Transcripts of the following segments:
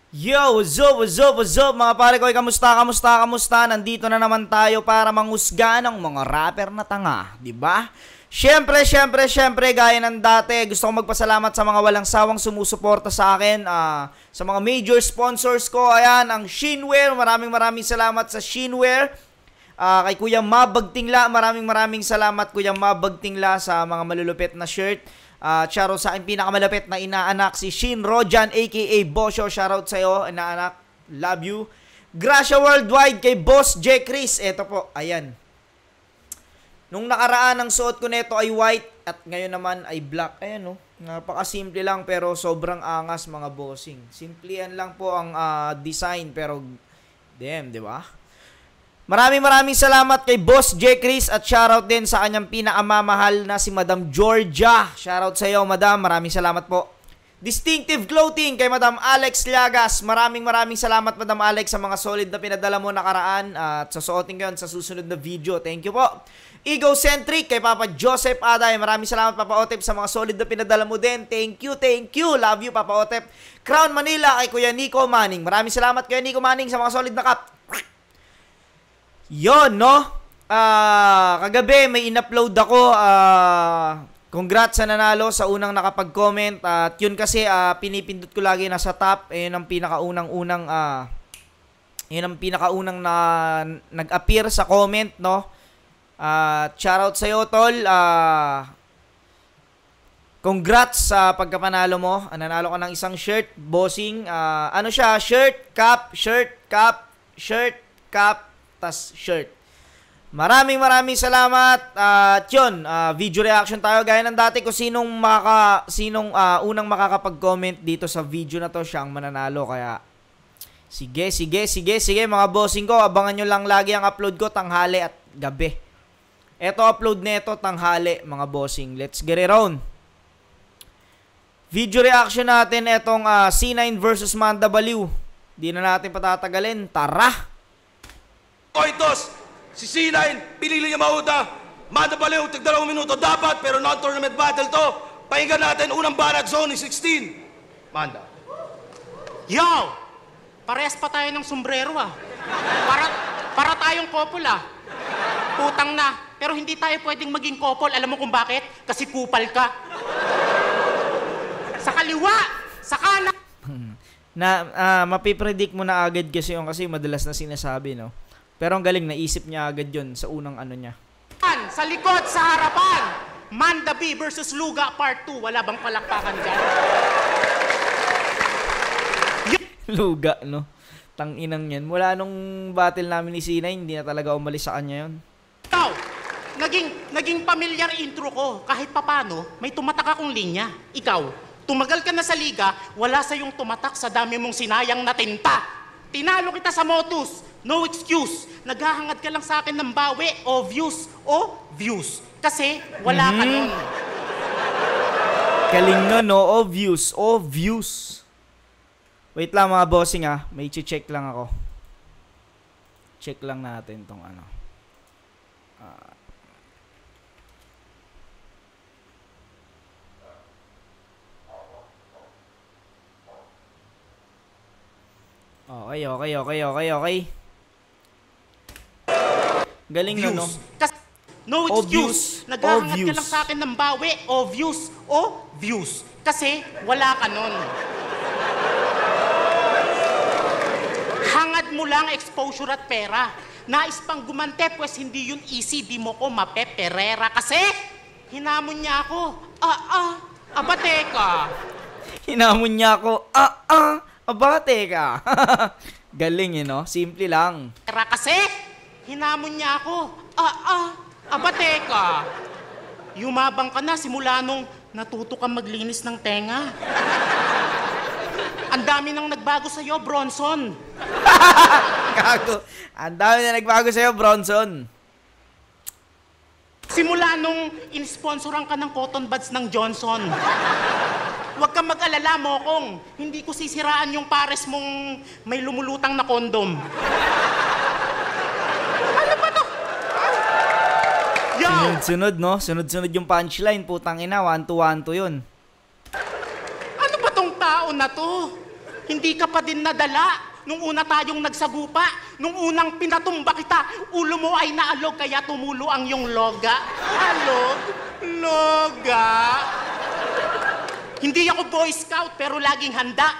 Yo, what's up mga pare ko, kamusta? Nandito na naman tayo para manghusga ng mga rapper na tanga, di ba? Syempre, gaya ng dati, gusto kong magpasalamat sa mga walang sawang sumusuporta sa akin, sa mga major sponsors ko. Ayan, ang Shinwear, maraming salamat sa Shinwear. Kay Kuya Mabagtingla, maraming salamat Kuya Mabagtingla sa mga malulupit na shirt. Shoutout sa aking pinakamalapit na inaanak, si Shin Rojan aka Bosyo. Shoutout sa'yo, inaanak, love you. Gracia Worldwide kay Boss J. Chris. Eto po, ayan. Nung nakaraan, ang suot ko neto ay white at ngayon naman ay black. Ayan, no, napakasimple lang pero sobrang angas mga bossing. Simplihan lang po ang design pero damn, di ba? Maraming salamat kay Boss J. Chris at shoutout din sa kanyang pinakamamahal na si Madam Georgia. Shoutout sa iyo, Madam. Maraming salamat po. Distinctive Clothing kay Madam Alex Llagas. Maraming salamat, Madam Alex, sa mga solid na pinadala mo nakaraan at susuotin ko yun sa susunod na video. Thank you po. Egocentric kay Papa Joseph Aday. Maraming salamat, Papa Otep, sa mga solid na pinadala mo din. Thank you. Love you, Papa Otep. Crown Manila kay Kuya Nico Manning. Maraming salamat, Kuya Nico Manning, sa mga solid na cup. Yon, no? Kagabi may in-upload ako. Congrats sa nanalo sa unang nakapag-comment. At yun kasi pinipindot ko lagi nasa top. Yun ang pinakaunang na nag-appear sa comment, no? Shoutout sa iyo, tol. Congrats sa pagkapanalo mo. Nanalo ka ng isang shirt, bossing. Ano siya? Shirt, cap, tas shirt. Maraming salamat. At yun, video reaction tayo gaya ng dati. Kung sinong unang makakapag-comment dito sa video na to, siyang mananalo. Kaya sige mga bossing ko, abangan nyo lang lagi ang upload ko tanghali at gabi. Eto, upload neto tanghali mga bossing. Let's get it on. Video reaction natin etong C9 versus Manda Baliw. Di na natin patatagalin. Tara! Koitos, si C9, pinili niya mauta. Manda Baliw, tig 2 minuto dapat, pero non-tournament battle to. Pahinga natin, unang banat zone ni 16. Manda. Yo! Parehas pa tayo ng sombrero Para tayong couple Putang na. Pero hindi tayo pwedeng maging couple. Alam mo kung bakit? Kasi kupal ka. Sa kaliwa! Sa kanan! Mapipredict mo na agad kasi yung kasi madalas na sinasabi, no? Pero ang galing, naisip niya agad yun sa unang ano niya. Sa likod, sa harapan. Manda B versus Luga Part 2. Wala bang palakpakan dyan? Luga, no? Tanginang yan. Mula nung battle namin ni C9, hindi na talaga umalis sa kanya yun. Ikaw, naging pamilyar intro ko. Kahit papano, may tumatak akong linya. Ikaw, tumagal ka na sa liga, wala sa yung tumatak sa dami mong sinayang na tinta. Tinalo kita sa Motus. No excuse. Naghahangad ka lang sa akin ng bawi o views. Kasi wala ka nun. Galing nun, no? O views. Wait lang mga bossing may check lang ako. Check lang natin tong ano. Okay. Galing na, no? No excuse. Naghahangad ka lang sa akin ng bawi o views. Kasi wala ka nun. Hangad mo lang exposure at pera. Nais pang gumante, pues hindi yun easy. Di mo ko mapeperera. Kasi hinamon niya ako. Abate ka. Hinamon niya ako. Abate ka. Galing, no? Simple lang. Kasi hinamon niya ako. Abate ka. Yumabang ka na simula nung natuto kang maglinis ng tenga. Ang dami nang nagbago sa'yo, Bronson. Gago. Ang dami na nagbago sa'yo, Bronson. Simula nung in-sponsoran ka ng cotton buds ng Johnson. Huwag kang mag-alala, Mokong. Hindi ko sisiraan yung pares mong may lumulutang na kondom. Ano ba to? Yo! Sunod, no? Sunod yung punchline. Putang ina, 1-2 yun. Ano ba tong tao na to? Hindi ka pa din nadala. Nung una tayong nagsagupa, nung unang pinatumba kita, ulo mo ay naalog kaya tumulo ang iyong loga. Alog? Loga? Hindi ako Boy Scout pero laging handa.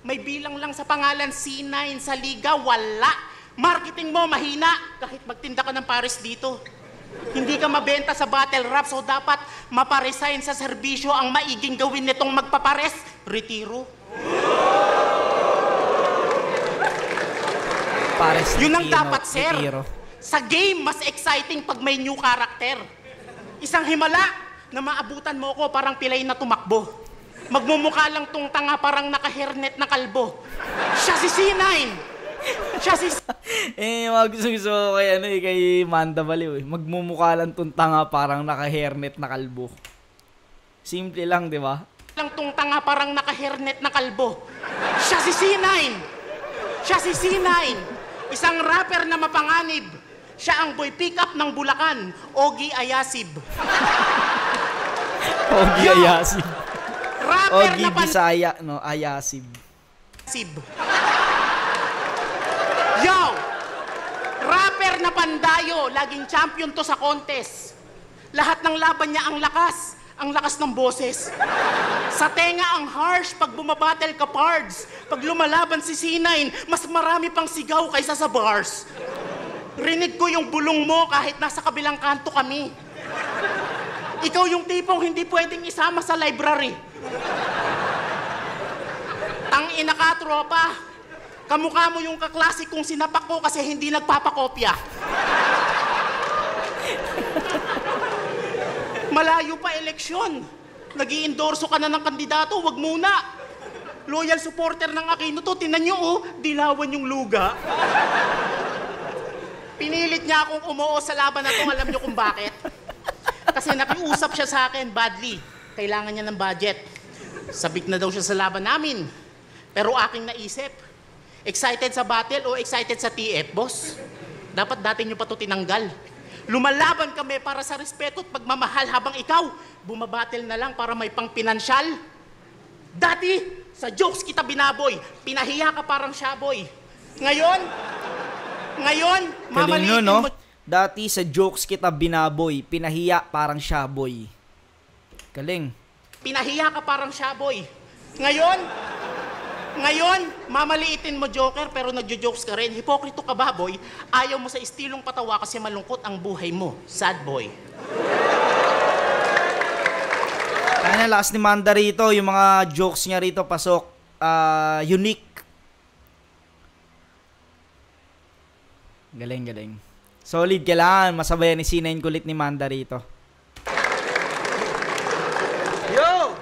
May bilang lang sa pangalan C9 sa liga, wala. Marketing mo mahina kahit magtinda ka ng pares dito. Hindi ka mabenta sa battle rap so dapat maparesign sa serbisyo. Ang maiging gawin nitong magpapares, retiro. Pares Yun ang retiro, dapat, sir. retiro. Sa game, mas exciting pag may new character. Isang himala na maabutan mo ko parang pilay na tumakbo. Magmumukha lang tong tanga parang naka-hairnet na kalbo. Siya si C9! Siya si... Mga gusto ko kay, kay Manda Baliw. Magmumukha lang tong tanga parang naka-hairnet na kalbo. Simple lang, di ba? lang tong tanga parang naka-hairnet na kalbo. Siya si C9! Siya si C9! Isang rapper na mapanganib. Siya ang boy pick-up ng Bulacan, Ogie Ayasib. Ogie Ayasib. Rapper Ogie na Bisaya, no? Ayasib. Yo! Rapper na pandayo, laging champion to sa contest. Lahat ng laban niya ang lakas ng boses. Sa tenga ang harsh pag bumabattle ka pards. Pag lumalaban si C9, mas marami pang sigaw kaysa sa bars. Rinig ko yung bulong mo kahit nasa kabilang kanto kami. Ikaw yung tipong hindi pwedeng isama sa library. Tangina ka, tropa. Kamukha mo yung kaklase kong sinapak ko kasi hindi nagpapakopya. Malayo pa eleksyon. Nag-i-endorso ka na ng kandidato, wag muna. Loyal supporter ng Aquino to, tinan nyo oh, dilawan yung luga. Pinilit niya akong umuo sa laban na to, alam nyo kung bakit? Kasi nakiusap siya sa akin badly. Kailangan niya ng budget. Sabik na daw siya sa laban namin. Pero aking naisip, excited sa battle o excited sa TF, boss? Dapat dati nyo pa to tinanggal. Lumalaban kami para sa respeto at pagmamahal habang ikaw, bumabattle na lang para may pang-pinansyal. Dati, sa jokes kita binaboy, pinahiya ka parang shaboy. Ngayon, mamaliitin no? mo... Dati sa jokes kita binaboy, pinahiya parang shaboy. Galing. Pinahiya ka parang shaboy. Ngayon, mamaliitin mo joker pero nagjo-jokes ka rin. Hipokrito ka ba, boy? Ayaw mo sa estilong patawa kasi malungkot ang buhay mo. Sad boy. Kaya na lakas ni Manda rito, yung mga jokes niya rito pasok. Unique. Galing. Solid, kailangan masabayan ni C9 kulit ni Manda rito. Yo!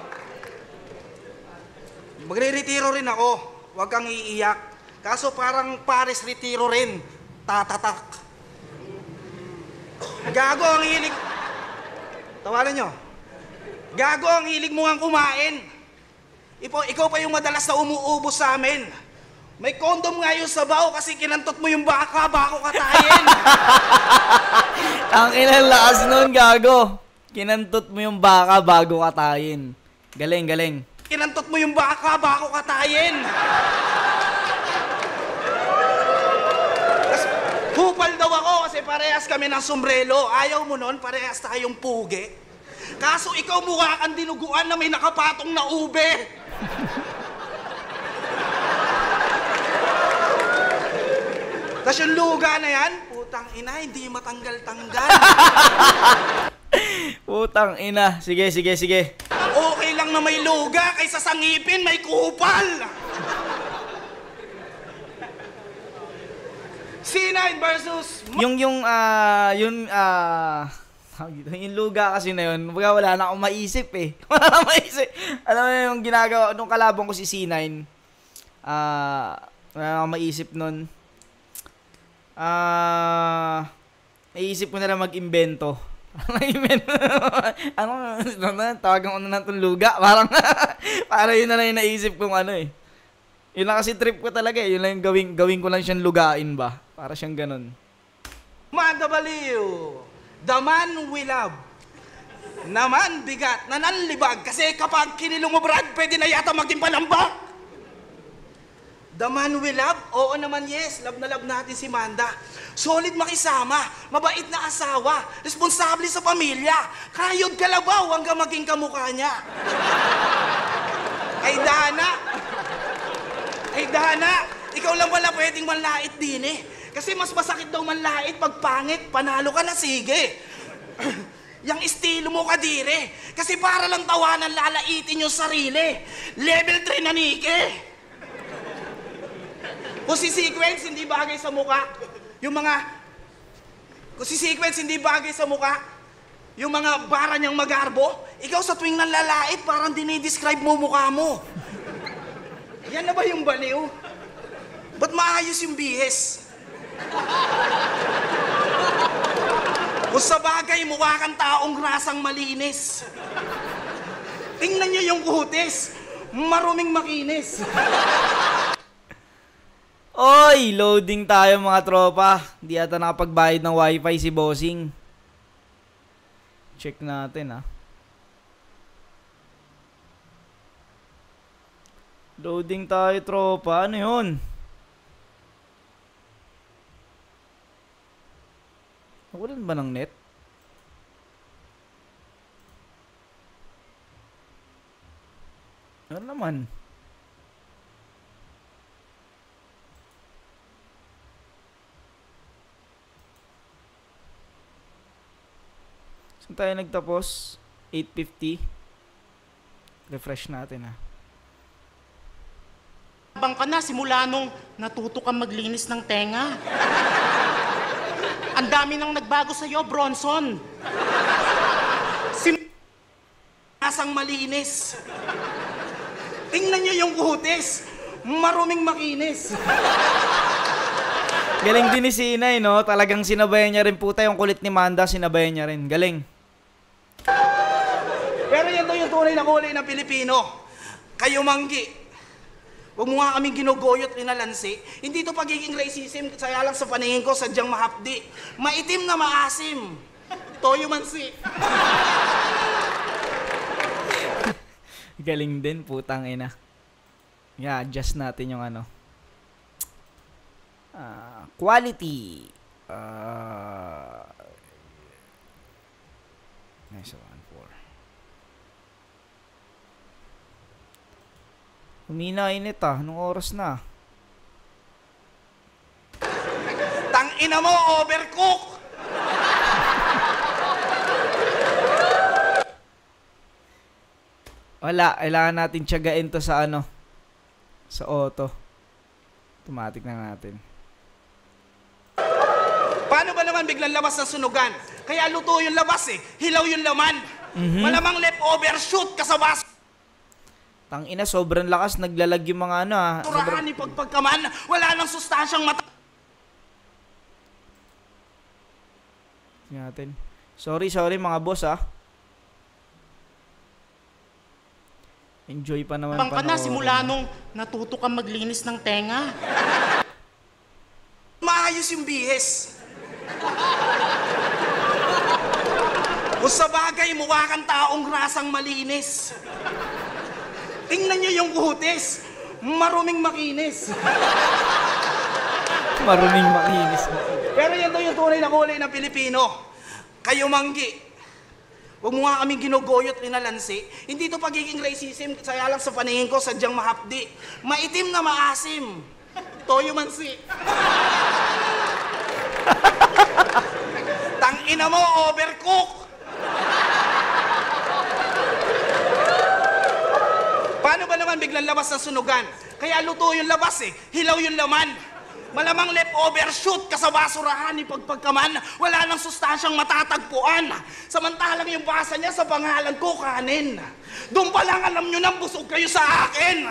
Magre-retiro rin ako. Huwag kang iiyak. Kaso parang pares retiro rin. Tatatak. Gago ang hilig... Tawanan nyo. Gago ang hilig mo ang kumain. Ikaw pa yung madalas na umuubos sa amin. May kondom nga yung sabaw kasi kinantot mo yung baka bago katayin. Ang ilang lakas nun, gago. Kinantot mo yung baka bago katayin. Galing. Kinantot mo yung baka bago katayin. Hupal daw ako kasi parehas kami ng sombrero. Ayaw mo nun, parehas tayong pugi. Kaso ikaw mukha kang dinuguan na may nakapatong na ube. Tapos yung luga na yan, putang ina, hindi matanggal-tanggal. Putang ina. Sige. Okay lang na may luga kaysa sa ngipin may kupal. C9 versus... Yung luga kasi na yun, wala na akong maisip eh. Wala na akong maisip. Alam mo yung ginagawa, nung kalabang ko si C9, wala na akong maisip nun. Naisip ko na lang mag-imbento. Tawagan ko na itong luga. Parang yun na lang yung naisip kong ano eh. Yun lang kasi trip ko talaga eh. Yun lang yung gawin ko lang siyang lugain ba. Para siyang ganun. Manda Baliw, the man we love. Naman bigat, nananlibag. Kasi kapag kinilong mo Brad, pwede na yata maging palambak. The man we love? Oo naman, yes. Love na love natin si Manda. Solid makisama, mabait na asawa, responsable sa pamilya, kayod kalabaw hanggang maging kamukha niya. Ay, Dana, ikaw lang wala pwedeng manlait din eh. Kasi mas masakit daw manlait pag pangit, panalo ka na, sige. Yang estilo mo kadire, kasi para lang tawanan lalaitin yung sarili. Level 3 na nike. Kung si Sequence hindi bagay sa mukha, yung mga bara niyang magarbo, ikaw sa tuwing nanlalait, parang dinidescribe mo mukha mo. Yan na ba yung baliw? Ba't maayos yung bihis? Kung sa bagay, mukha kang taong grasang malinis. Tingnan niyo yung kutis, maruming makinis. Oy, loading tayo mga tropa. Di ata nakapagbayad ng wifi si Bossing. Check natin ah. Loading tayo tropa. Ano yun? Nawalan ba ng net? Ano naman? Saan tayo nagtapos? 8:50. Refresh natin ah. Bang ka na simula nung natuto kang maglinis ng tenga. Ang dami nang nagbago sa'yo, Bronson. Asang malinis. Tingnan niyo yung kutis, maruming makinis. Galing din ni Sinay, no? Talagang sinabayan niya rin puta yung kulit ni Manda, sinabayan niya rin. Galing. Pero yan daw yung tunay na kulay ng Pilipino. Kayo manggi. Huwag mo nga kaming ginugoyot rinalansi. Hindi to pagiging racism, kaya lang sa paningin ko sadyang mahapdi. Maitim na maasim. Toyo mansi. Galing din, putang ina. Yeah, adjust natin yung ano. Quality. Nice one. Humina init ah. Anong oras na? Tangina mo, overcook! Wala. Kailangan natin tiyagain to sa ano. Sa auto. Automatic na natin. Paano ba naman biglang labas ng sunugan? Kaya luto yung labas eh. Hilaw yung laman. Malamang leftover shoot ka sa baso. Tangina, sobrang lakas. Naglalag yung mga ano ah. Turahan ni pagpagkaman, wala nang sustansyang mata. Natin. Sorry mga boss ah. Enjoy pa naman Bang ka na simula nung natuto kang maglinis ng tenga. Maayos yung bihis. Kung sa bagay, mukha kang taong grasang malinis. Tingnan niyo yung kutis, maruming makinis. Maruming makinis. Pero yan daw yung tunay na kulay ng Pilipino. Kayo manggi. Huwag mo nga kaming ginugoyot rinalansi. Hindi to pagiging racism, kaya lang sa paningin ko sadyang mahapdi. Maitim na maasim. Toyo mansi. Tangina mo, overcook! Paano ba naman biglang labas ng sunugan? Kaya luto yung labas eh, hilaw yung laman. Malamang leftover shoot ka sa basurahan ni pagpagkaman, wala nang sustansyang matatagpuan. Samantalang yung basa niya sa pangalan ko, kanin. Doon pa lang alam nyo nang busog kayo sa akin.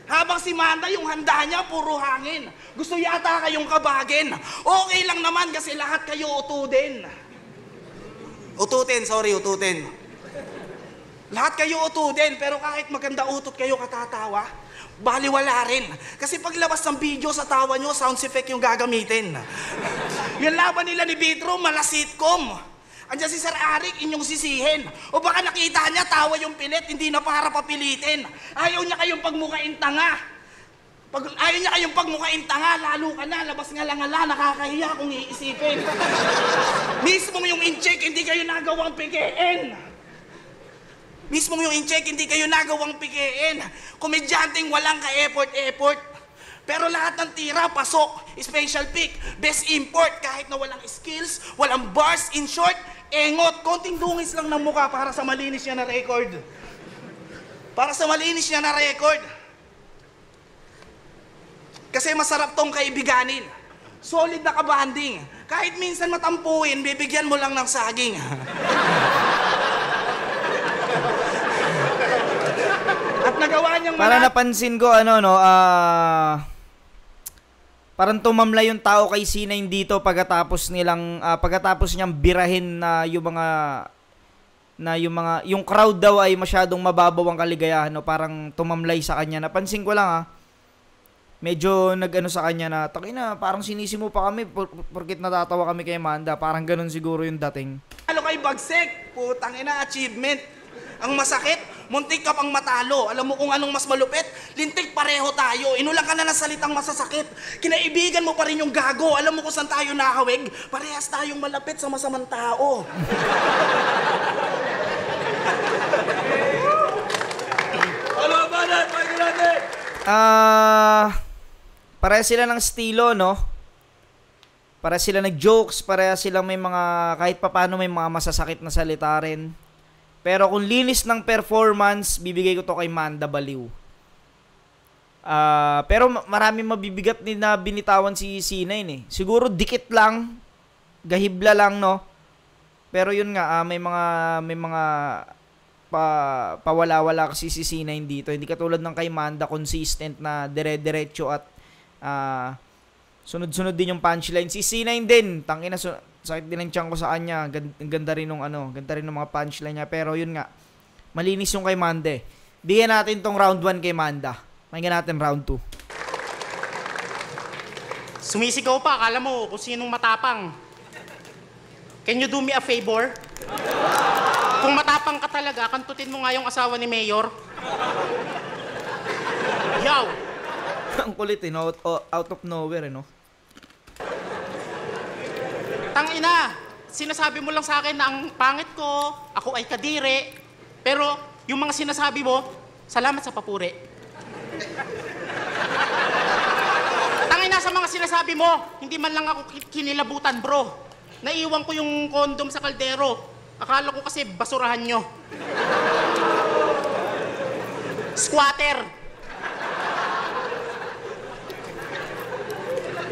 Habang si Manda, yung handa niya, puro hangin. Gusto yata kayong kabagin. Okay lang naman kasi lahat kayo ututin. Ututin. Lahat kayo ututin, pero kahit maganda utot kayo katatawa, baliwala rin. Kasi paglabas ng video sa tawa nyo, sound effect yung gagamitin. Yung laban nila ni Vitro, mala sitcom. Andiyan si Sir Arik, inyong sisihin. O baka nakita niya, tawa yung pilit, hindi na para papilitin. Ayaw niya kayong pagmukain tanga. Pag ayaw niya kayong pagmukain tanga, lalo ka na, labas nga lang ala, nakakahiya kung iisipin. Mismo yung in-check, hindi kayo nagawang pikiin. Mismo yung in-check, hindi kayo nagawang pikiin. Komedyanteng walang ka-effort. Pero lahat ng tira, pasok, special pick, best import, kahit na walang skills, walang bars, in short, engot, konting dungis lang ng mukha para sa malinis niya na record. Para sa malinis niya na record. Kasi masarap tong kaibiganin. Solid na kabanding. Kahit minsan matampuin, bibigyan mo lang ng saging. At nagawa niyang Para napansin ko, parang tumamla yung tao kay Sinay dito pagkatapos niyang birahin na yung crowd daw ay masyadong mababaw ang kaligayahan, no? Parang tumamlay sa kanya. Napansin ko lang, medyo sa kanya na, parang sinisi mo pa kami porkit natatawa kami kay Amanda. Parang ganun siguro yung dating. Ano kay bagsek? Putang ina, achievement. Ang masakit, muntik ka pang matalo. Alam mo kung anong mas malupit? Lintik pareho tayo. Inulang ka na ng salitang masasakit. Kinaibigan mo pa rin yung gago. Alam mo kung saan tayo nakawig? Parehas tayong malapit sa masamang tao. Ano ba na? Pakinggan natin! Pareha sila ng estilo, no? Pareha sila nag-jokes, pareha silang may mga, kahit papano may mga masasakit na salita rin. Pero kung linis ng performance, bibigay ko to kay Manda Baliw. Pero marami mabibigat din na binitawan si Sinay, eh. Siguro dikit lang, gahibla lang, no? Pero yun nga, may mga pawala-wala kasi si Sinay dito. Hindi katulad ng kay Manda, consistent na dire-diretso at sunod-sunod din yung punchline. Si Sinay din, tangina, sakit din ang tiyan ko sa kanya. Ganda rin ng mga punchline niya. Pero yun nga, malinis yung kay Manda. Bigyan natin tong round 1 kay Manda. Pakinggan natin round 2. Sumisigaw pa, akala mo kung sinong matapang. Can you do me a favor? Kung matapang ka talaga, kantutin mo nga yung asawa ni Mayor. Yaw! Ang kulit, no? Out of nowhere, no? Tangina, sinasabi mo lang sa akin na ang pangit ko, ako ay kadire, pero yung mga sinasabi mo, salamat sa papuri. Tangina, sa mga sinasabi mo, hindi man lang ako kinilabutan, bro. Naiwan ko yung kondom sa kaldero. Akala ko kasi basurahan nyo. Squatter.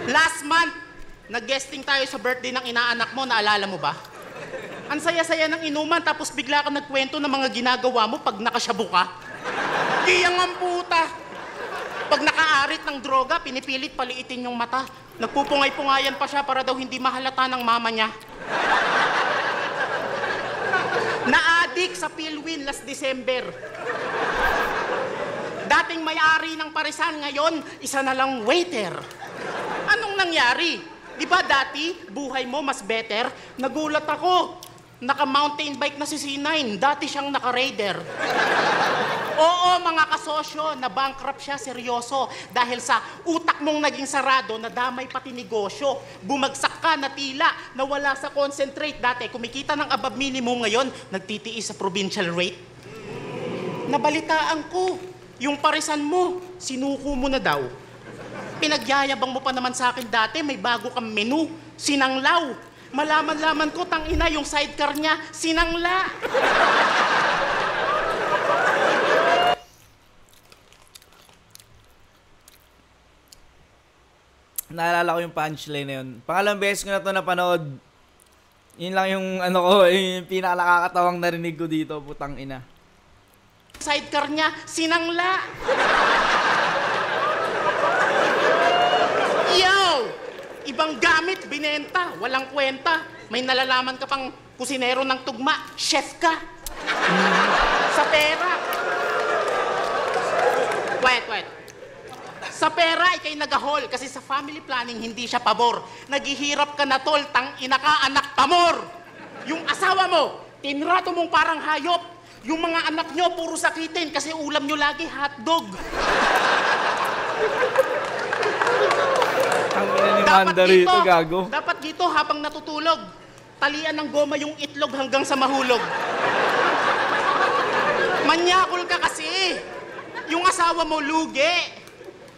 Last month, nag-guesting tayo sa birthday ng inaanak mo, naalala mo ba? Ang saya-saya ng inuman, tapos bigla ka nagkwento ng mga ginagawa mo pag nakasyabu ka. Iyang ang puta. Pag nakaarit ng droga, pinipilit paliitin yung mata. Nagpupungay-pungayan pa siya para daw hindi mahalata ng mama niya. Na-addict sa Pilwin last December. Dating may-ari ng Parisan, ngayon, isa na lang waiter. Anong nangyari? Di ba dati, buhay mo mas better? Nagulat ako. Naka-mountain bike na si C9. Dati siyang naka-raider. Oo, mga kasosyo, na-bankrupt siya, seryoso. Dahil sa utak mong naging sarado, nadamay pati negosyo. Bumagsak ka na tila, nawala sa concentrate. Dati, kumikita ng above minimum, ngayon, nagtitiis sa provincial rate. Nabalitaan ko, yung Parisan mo, sinuko mo na daw. Pinagyayabang mo pa naman sa akin dati, may bago kang menu, sinanglaw. Malaman-laman ko, tangina, yung sidecar niya, sinangla. Naalala ko yung punchline na yun. Pangalang beses ko na ito napanood. Yun lang yung yung pinakalakakatawang narinig ko dito, putang ina. Sidecar niya, sinangla. Yo! Ibang gamit, binenta, walang kwenta. May nalalaman ka pang kusinero ng tugma, chef ka. Sa pera. Wait. Sa pera, ikay nagahol kasi sa family planning hindi siya pabor. Naghihirap ka na tol, tang-ina ka, anak pamor. Yung asawa mo, tinrato mong parang hayop. Yung mga anak nyo, puro sakitin kasi ulam nyo lagi hotdog. Manda rito, gago. Dapat dito habang natutulog, talian ng goma yung itlog hanggang sa mahulog. Manyakol ka kasi. Yung asawa mo, lugi.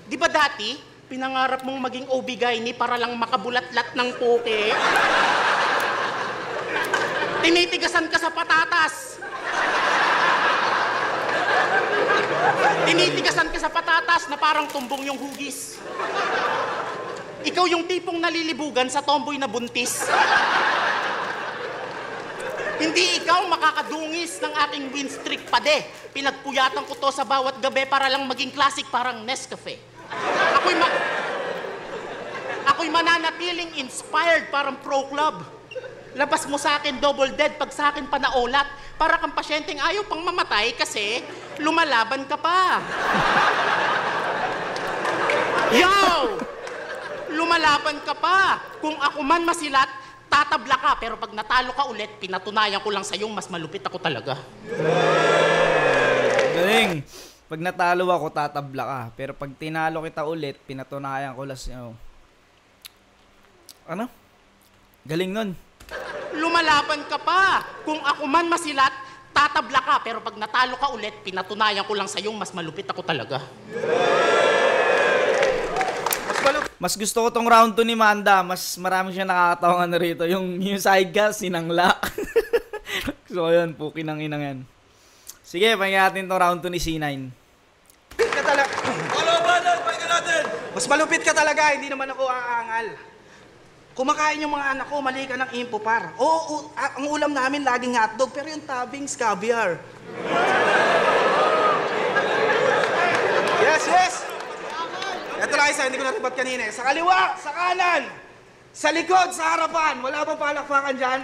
Di ba dati, pinangarap mong maging OB-GYN para lang makabulatlat ng puke? Tinitigasan ka sa patatas. Tinitigasan ka sa patatas na parang tumbong yung hugis. Ikaw yung tipong nalilibugan sa tomboy na buntis. Hindi ikaw makakadungis ng aking win streak pade. Pinagpuyatan ko to sa bawat gabi para lang maging classic parang Nescafe. Ako'y mananatiling inspired parang pro club. Labas mo sa akin double dead pag sa akin panaulat. Para kang pasyenteng ayaw pang mamatay kasi lumalaban ka pa. Yo! Lumalaban ka pa. Kung ako man masilat, tatabla ka. Pero pag natalo ka ulit, pinatunayan ko lang sa'yo, mas malupit ako talaga. Galing. Pag natalo ako, tatabla ka. Pero pag tinalo kita ulit, pinatunayan ko lang sa'yo. Ano? Galing nun. Lumalaban ka pa. Kung ako man masilat, tatabla ka. Pero pag natalo ka ulit, pinatunayan ko lang sa'yo, mas malupit ako talaga. Mas gusto ko tong round 2 ni Manda. Mas marami siya nakakatawa na rito. Yung side gas, sinangla. So, yun. Puki ng inang yan. Sige, pakinggan natin tong round 2 ni C9. Ka talaga. Kalabanan, pakinggan natin! Mas malupit ka talaga, hindi naman ako aangal. Kumakain yung mga anak ko, mali ka ng impopar. Oo, ang ulam namin laging hotdog, pero yung toppings, caviar. Yes! Ito lang isa, hindi ko natapat kanina. Sa kaliwa, sa kanan, sa likod, sa harapan. Wala bang palakpakan dyan?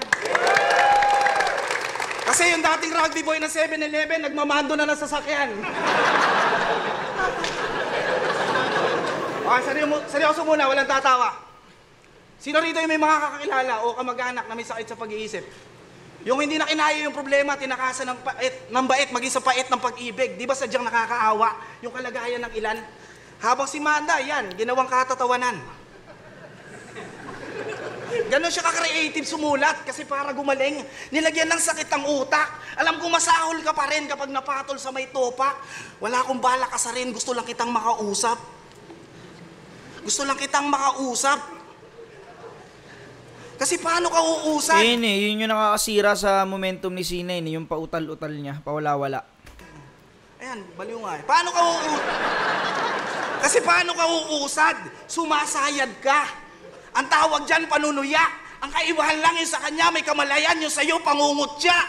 Kasi yung dating rugby boy ng 7-Eleven, nagmamando na ng sasakyan. Okay, seryoso muna, walang tatawa. Sino rito yung may mga kakakilala o kamag-anak na may sakit sa pag-iisip? Yung hindi na kinaya yung problema, tinakasan ng bait, maging sa pait ng pag-ibig. Di ba sadyang nakakaawa yung kalagayan ng ilan? Habang si Manda, yan, ginawang katatawanan. Ganon siya ka-creative sumulat kasi para gumaling, nilagyan ng sakit ang utak. Alam ko masahol ka pa rin kapag napatol sa may topak. Wala akong balak ka sa rin, gusto lang kitang makausap. Gusto lang kitang makausap. Kasi paano ka uusap? Yun yung nakakasira sa momentum ni C9, yung pautal-utal niya, pawala-wala. Ayan, baliw nga eh. Paano ka Kasi paano ka uusad? Sumasayad ka. Ang tawag dyan, panunuya. Ang kaibahan lang yun sa kanya, may kamalayan, yung sa'yo, pangungot siya.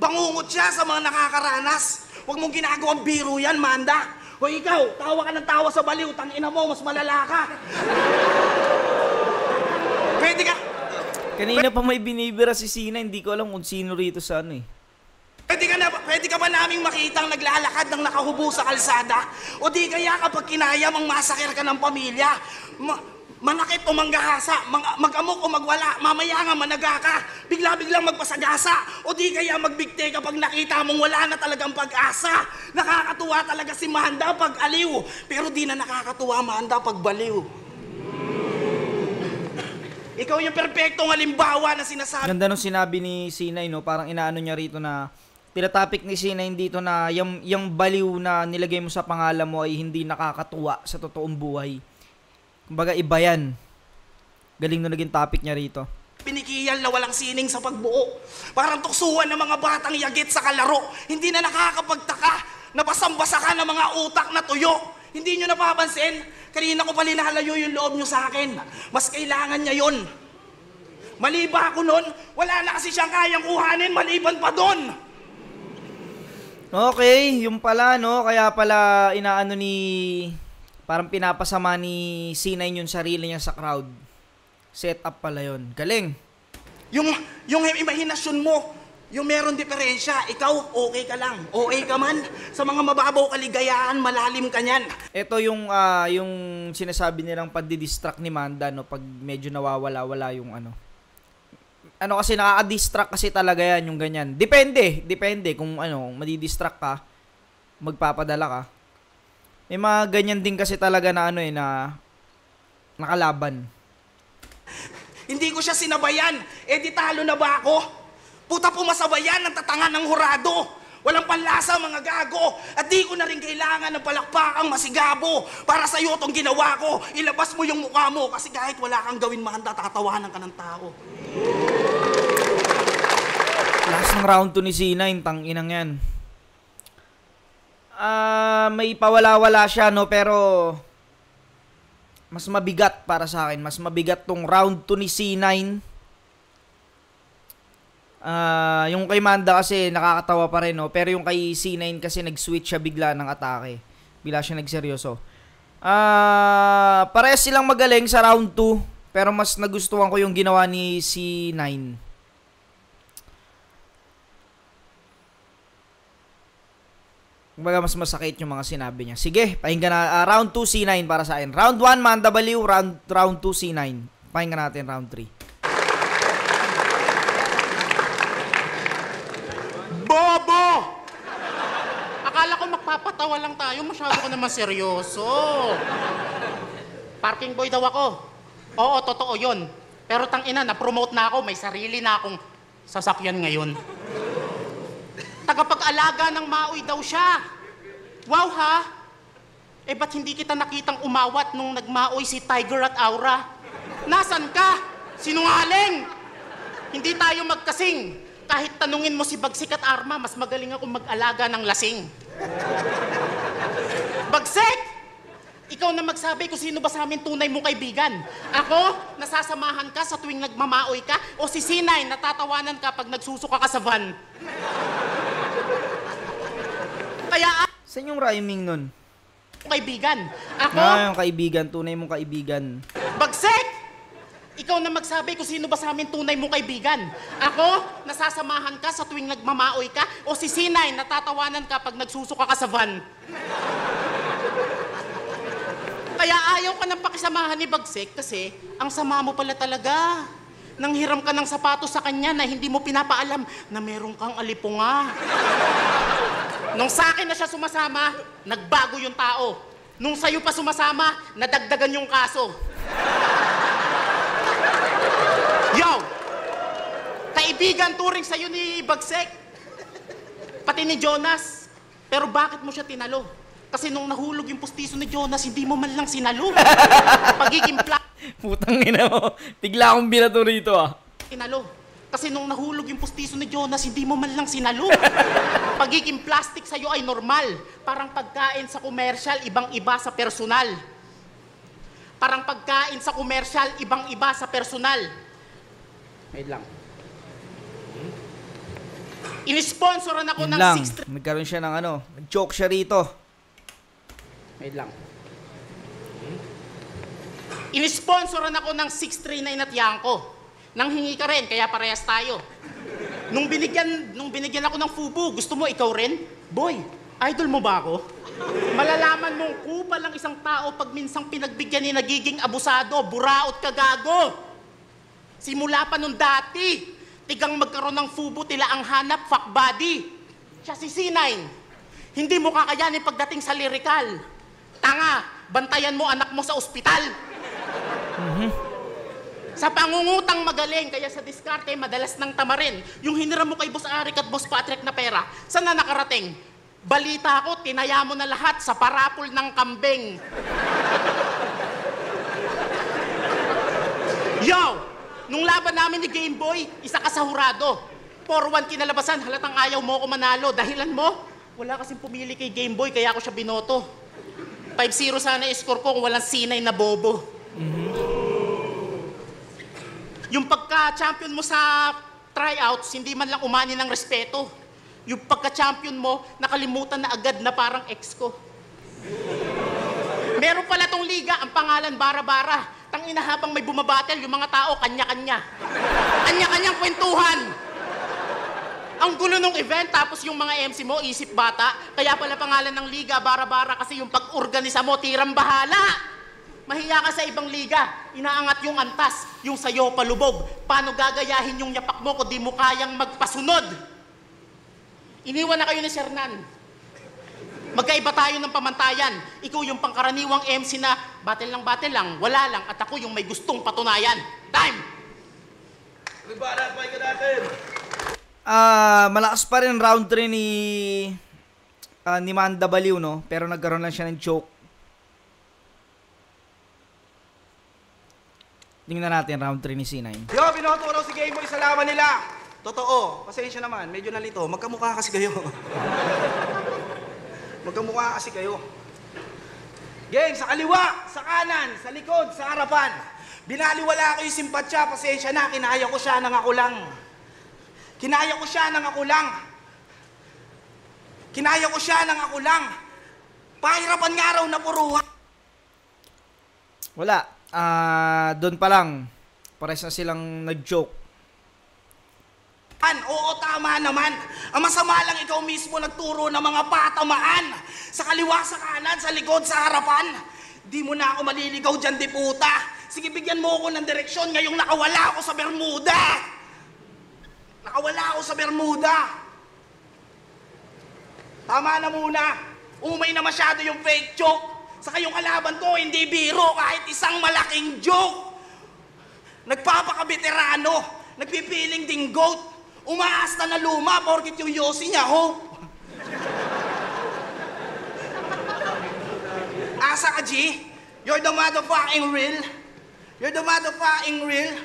Bangungot siya sa mga nakakaranas. Huwag mong ginagawang biro yan, Manda. O ikaw, tawa ka ng tawa sa baliw, tangina mo, mas malala ka. Pwede ka... Kanina pa may binibira si Sina, hindi ko alam kung sino rito sa ano eh. Pwede ka ba naming makitang naglalakad ng nakahubo sa kalsada? O di kaya kapag kinaya mang masakir ka ng pamilya, manakit o manggahasa, mag-amok o magwala, mamaya nga managa ka, bigla-biglang magpasagasa, o di kaya magbigte kapag nakita mong wala na talagang pag-asa. Nakakatuwa talaga si Manda pag aliw, pero di na nakakatuwa Manda pag baliw. Ikaw yung perpektong halimbawa na sinasabi. Ganda nung sinabi ni Sinay, no? Parang inaano niya rito na tinatopic ni Sinay dito na yung baliw na nilagay mo sa pangalan mo ay hindi nakakatuwa sa totoong buhay. Kumbaga iba yan. Galing na naging topic niya rito. Pinikiyan na walang sining sa pagbuo. Parang tuksuhan ng mga batang yagit sa kalaro. Hindi na nakakapagtaka. Nabasang-basa ka ng mga utak na tuyo. Hindi nyo napapansin? Kanina ko pa linalayo yung loob nyo sa akin. Mas kailangan niya yun. Mali ba ako nun? Wala na kasi siyang kayang kuhanin maliban pa doon. Okay, yung pala, no? Kaya pala inaano ni... Parang pinapasama ni C9 yung sarili niya sa crowd. Set up pala yun. Galing. Yung imahinasyon mo, yung meron diferensya, ikaw okay ka lang. Okay ka man. Sa mga mababaw kaligayahan, malalim ka niyan. Ito yung sinasabi nilang pagdidistract ni Manda, no? Pag medyo nawawala-wala yung ano. Ano kasi nakaka-distract kasi talaga yan, yung ganyan. Depende kung ano, madidistract ka, magpapadala ka. May mga ganyan din kasi talaga na ano na nakalaban. Hindi ko siya sinabayan. Eh di talo na ba ako? Puta pumasabayan ng tatangan ng hurado. Walang panlasa mga gago. At di ko na rin kailangan ng palakpakang masigabo. Para sa'yo itong ginawa ko. Ilabas mo yung mukha mo. Kasi kahit wala kang gawin mahanda, tatawanan ka ng tao. Last ng round 2 ni C9, tanginang yan. May pawala-wala siya, no? Pero mas mabigat para sa akin. Mas mabigat tong round 2 ni C9. Yung kay Manda kasi nakakatawa pa rin, no? Pero yung kay C9 kasi nag-switch siya bigla ng atake. Bigla siya nagseryoso. Parehas silang magaling sa round 2. Pero mas nagustuhan ko yung ginawa ni C9. Kumbaga mas masakit yung mga sinabi niya. Sige, pakinggan na. Round 2 C9 para sa akin. Round 1 Manda Baliw, round 2 C9. Pakinggan natin round 3. Bobo! Akala ko magpapatawa lang tayo, masyado ko naman seryoso. Parking boy daw ako. Oo, totoo yun. Pero tangina, na-promote na ako, may sarili na akong sasakyan ngayon. Tagapag-alaga ng maoy daw siya. Wow ha? Eh ba't hindi kita nakitang umawat nung nagmaoy si Tiger at Aura? Nasaan ka? Sinungaling! Hindi tayo magkasing. Kahit tanungin mo si Bagsik at Arma, mas magaling akong mag-alaga ng lasing. Bagsik! Ikaw na magsabi kung sino ba sa amin tunay mong kaibigan. Ako, nasasamahan ka sa tuwing nagmamaoy ka, o si Sinay, natatawanan ka pag nagsusuka ka sa van. Kaya Saan yung rhyming nun? kaibigan. Ako, Yung kaibigan, tunay mong kaibigan. Bagsik! Ikaw na magsabi kung sino ba sa amin tunay mong kaibigan. Ako, nasasamahan ka sa tuwing nagmamaoy ka, o si Sinay, natatawanan ka pag nagsusuka ka sa van. Kaya ayaw ka ng pakisamahan ni Bagsik kasi ang sama mo pala talaga. Nanghiram ka ng sapatos sa kanya na hindi mo pinapaalam na meron kang alipunga. Nung sa akin na siya sumasama, nagbago yung tao. Nung sa'yo pa sumasama, nadagdagan yung kaso. Yo! Kaibigan turing sa'yo ni Bagsik. Pati ni Jonas. Pero bakit mo siya tinalo? Kasi nung nahulog yung pustiso ni Jonas, hindi mo man lang sinalo. Pagiging Putang ina mo. Bigla akong binato rito tinalo. Kasi nung nahulog yung pustiso ni Jonas, hindi mo man lang sinalo. Pagiging plastic sa'yo ay normal. Parang pagkain sa komersyal, ibang-iba sa personal. Parang pagkain sa komersyal, ibang-iba sa personal. Wait lang. Inisponsoran ako Yun ng lang. 6... Nagkaroon siya ng ano. Nag-joke siya rito. Wait lang. Inisponsoran ako ng 639 at Yanko. Nanghingi ka rin, kaya parehas tayo. Nung binigyan ako ng FUBU, gusto mo ikaw rin? Boy, idol mo ba ako? Malalaman mong kupal lang isang tao pag minsang pinagbigyan ni nagiging abusado, buraot ka gago. Simula pa nung dati, tigang magkaroon ng FUBU, tila ang hanap, fuck body. Siya si C9. Hindi mo kakayanin pagdating sa lirikal. Tanga, bantayan mo anak mo sa ospital. Sa pangungutang magaling, kaya sa diskarte, madalas nang tamarin. Yung hiniram mo kay Boss Arik at Boss Patrick na pera, saan na nakarating? Balita ko, tinaya mo na lahat sa parapol ng kambing. Yo! Nung laban namin ni Game Boy, isa ka sa hurado. 4-1 kinalabasan, halatang ayaw mo ako manalo. Dahilan mo, wala kasing pumili kay Game Boy, kaya ako siya binoto. 5-0 sana score ko kung walang Sinay na bobo. Yung pagka-champion mo sa tryouts, hindi man lang umani ng respeto. Yung pagka-champion mo, nakalimutan na agad na parang ex ko. Meron pala tong liga, ang pangalan Bara-Bara. Tangina habang may bumabattle, yung mga tao, kanya-kanya. Kanya-kanyang kwentuhan. Ang gulo nung event, tapos yung mga MC mo, isip bata. Kaya pala pangalan ng liga, Bara-Bara, kasi yung pag-organisa mo, tirang bahala. Mahiya ka sa ibang liga, inaangat yung antas, yung sayo palubog. Paano gagayahin yung yapak mo kung di mo kayang magpasunod? Iniwan na kayo ni Sernan. Magkaiba tayo ng pamantayan. Ikaw yung pangkaraniwang MC na battle lang, wala lang. At ako yung may gustong patunayan. Time! Banat, pakinggan natin. Malakas pa rin round 3 ni Manda Baliw, no? Pero nagkaroon lang siya ng choke. Tingnan natin round 3 ni C9. Yo, binoto raw si Gameboy sa laban nila. Totoo, pasensya naman, medyo nalito. Magkamukha kasi kayo. Magkamukha kasi kayo. Game, sa kaliwa, sa kanan, sa likod, sa harapan. Binaliwala ko yung simpatsya, pasensya na, kinaya ko siya ng ako lang. Kinaya ko siya ng ako lang. Kinaya ko siya ng ako lang. Pahirapan nga raw na puruhan. Wala. Doon pa lang. Pares na silang nag-joke. Oo, tama naman. Ang masama lang ikaw mismo nagturo ng mga patamaan. Sa kaliwa, sa kanan, sa likod, sa harapan. Di mo na ako maliligaw dyan, di puta. Sige, bigyan mo ako ng direksyon ngayong nakawala ako sa Bermuda. Nakawala ako sa Bermuda. Tama na muna. Umay na masyado yung fake joke. Sa kayong kalaban ko, hindi biro kahit isang malaking joke. Nagpapakabeterano. Nagpipiling ding goat. Umaasta na luma porkit yung yosi niya, ho. Asa ka, G? You're the motherfucking real. You're the motherfucking real.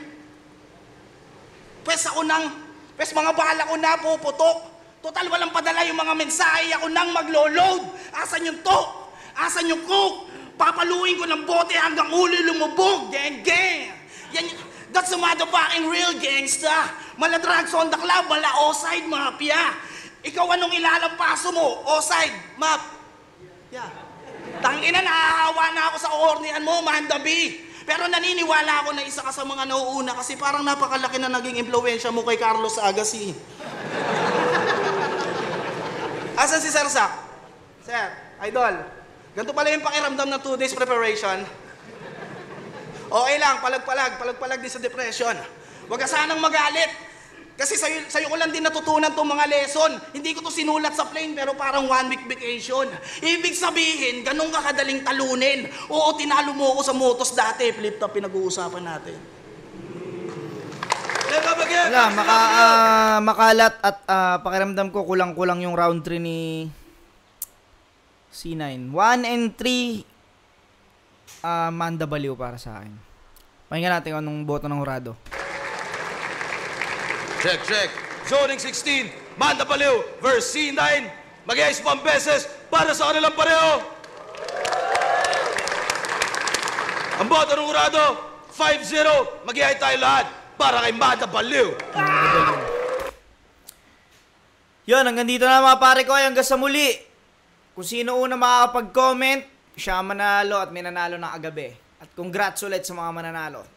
Pwes mga bala ko na puputok. Total walang padala yung mga mensahe, ako nang maglo-load. Asan yung to? Asan yung cook? Papaluin ko ng bote hanggang ulo lumubog. Gang, gang. Yan, that's the motherfucking real gangsta. Mala drugs on the club, mala offside mafia. Ikaw anong ilalampaso mo? Offside, map. Yeah. Tangina, nahahawa na ako sa ornian mo, Manda B. Pero naniniwala ako na isa ka sa mga nauuna kasi parang napakalaki na naging impluwensya mo kay Carlos Agassi. Asan si Sir Sak? Sir, idol, ganito pala yung pakiramdam ng 2 days preparation. Okay lang, palag-palag din sa depression. Huwag ka sanang magalit. Kasi sa'yo ko lang din natutunan tong mga lesson. Hindi ko to sinulat sa plane pero parang 1 week vacation. Ibig sabihin, ganun ka kadaling talunin. Oo, tinalo mo ako sa motos dati. Flip top pinag-uusapan natin. Wala, makalat at pakiramdam ko kulang-kulang yung round 3 ni C9. 1 and 3 Manda Baliw para sa akin. Pakinggan natin kung anong boto ng hurado. Check. Zoning 16, Manda Baliw versus C9. Mag-iayos pa ang beses para sa kanilang pareho. Ang boto ng hurado, 5-0. Mag-iayos tayo lahat para kay Manda Baliw. Yun, hanggang dito na mga pare ko. Hanggang sa muli. Kung sino una makakapag-comment, siya manalo at may nanalo na kagabi. At congrats ulit sa mga mananalo.